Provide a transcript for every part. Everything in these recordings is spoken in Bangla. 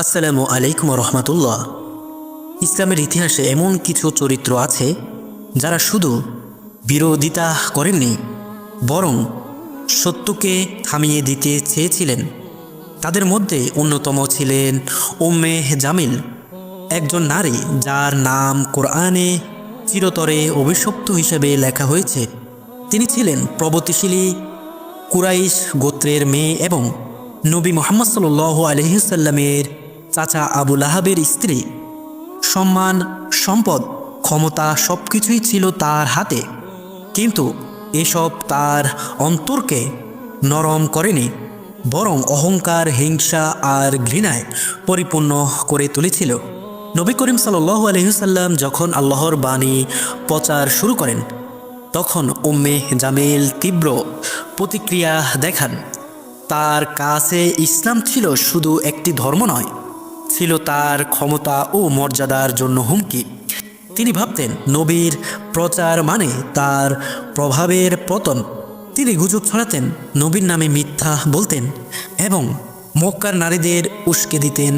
আসসালামু আলাইকুম রহমতুল্লাহ। ইসলামের ইতিহাসে এমন কিছু চরিত্র আছে যারা শুধু বিরোধিতা করেননি, বরং সত্যকে থামিয়ে দিতে চেয়েছিলেন। তাদের মধ্যে অন্যতম ছিলেন উম্মে জামিল, একজন নারী যার নাম কোরআনে চিরতরে অভিশপ্ত হিসেবে লেখা হয়েছে। তিনি ছিলেন প্রগতিশীলী কুরাইশ গোত্রের মেয়ে এবং নবী মুহাম্মদ সাল্লাল্লাহু আলাইহি সাল্লামের চাচা আবু লাহাবের স্ত্রী। সম্মান, সম্পদ, ক্ষমতা সবকিছুই ছিল তার হাতে, কিন্তু এসব তার অন্তরকে নরম করেনি, বরং অহংকার, হিংসা আর ঘৃণায় পরিপূর্ণ করে তুলেছিল। নবী করিম সাল্লাল্লাহু আলাইহি সাল্লাম যখন আল্লাহর বাণী প্রচার শুরু করেন, তখন উম্মে জামিল তীব্র প্রতিক্রিয়া দেখান। তার কাছে ইসলাম ছিল শুধু একটি ধর্ম নয়, ছিল তার ক্ষমতা ও মর্যাদার জন্য হুমকি। তিনি ভাবতেন নবীর প্রচার মানে তার প্রভাবের পতন। তিনি গুজব ছড়াতেন, নবীর নামে মিথ্যা বলতেন এবং মক্কার নারীদের উস্কে দিতেন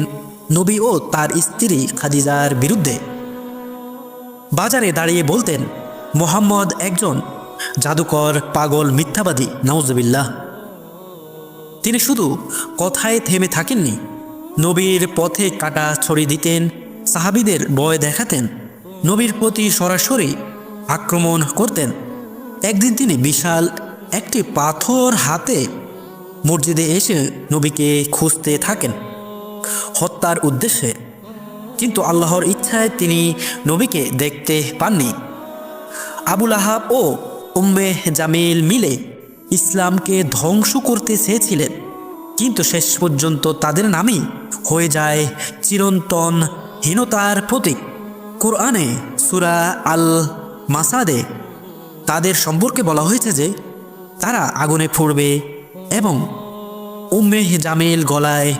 নবী ও তার স্ত্রী খাদিজার বিরুদ্ধে। বাজারে দাঁড়িয়ে বলতেন, মুহাম্মদ একজন জাদুকর, পাগল, মিথ্যাবাদী, নাউজুবিল্লাহ। তিনি শুধু কথায় থেমে থাকেননি, নবীর পথে কাঁটা ছড়িয়ে দিতেন, সাহাবীদের ভয় দেখাতেন, নবীর প্রতি সরাসরি আক্রমণ করতেন। একদিন তিনি বিশাল একটি পাথর হাতে মসজিদে এসে নবীকে খুঁজতে থাকেন হত্যার উদ্দেশ্যে, কিন্তু আল্লাহর ইচ্ছায় তিনি নবীকে দেখতে পাননি। আবু লাহাব ও উম্মে জামিল মিলে ইসলামকে ধ্বংস করতে চেয়েছিলেন, কিন্তু শেষ পর্যন্ত তাদের নামই হয়ে যায় চিরন্তন হীনতার প্রতীক। কোরআনে সূরা আল মাসাদে তাদের সম্পর্কে বলা হয়েছে যে তারা আগুনে পুড়বে এবং উম্মে জামিল গলায়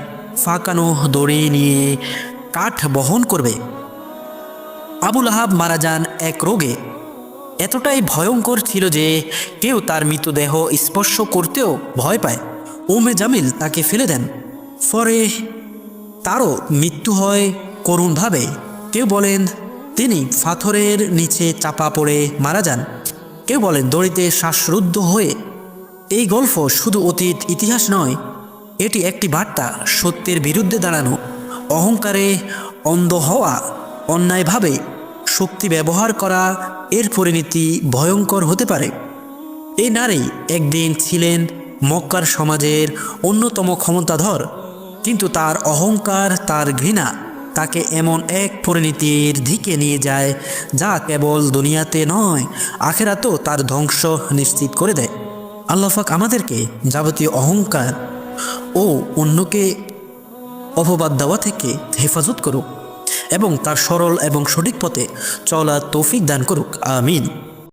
ফাঁকানো দড়ি নিয়ে কাঠ বহন করবে। আবু লাহাব মারা যান এক রোগে, এতটাই ভয়ঙ্কর ছিল যে কেউ তার মৃতদেহ স্পর্শ করতেও ভয় পায়। উম্মে জামিল তাকে ফেলে দেন, পরে তারও মৃত্যু হয় করুণভাবে। কেউ বলেন তিনি পাথরের নিচে চাপা পড়ে মারা যান, কেউ বলেন দড়িতে শ্বাসরুদ্ধ হয়ে। এই গল্প শুধু অতীত ইতিহাস নয়, এটি একটি বার্তা, সত্যের বিরুদ্ধে দাঁড়ানো, অহংকারে অন্ধ হওয়া, অন্যায়ভাবে শক্তি ব্যবহার করা, এর পরিণতি ভয়ঙ্কর হতে পারে। এই নারী একদিন ছিলেন মক্কার সমাজের অন্যতম ক্ষমতাধর, কিন্তু তার অহংকার, তার ঘৃণা তাকে এমন এক পরিণতির দিকে নিয়ে যায় যা কেবল দুনিয়াতে নয়, আখিরাতেও তার ধ্বংস নিশ্চিত করে দেয়। আল্লাহ পাক আমাদেরকে যাবতীয় অহংকার ও অন্যকে অপবাদ দেওয়া থেকে হেফাজত করুক এবং তার সরল এবং সঠিক পথে চলার তৌফিক দান করুক। আমিন।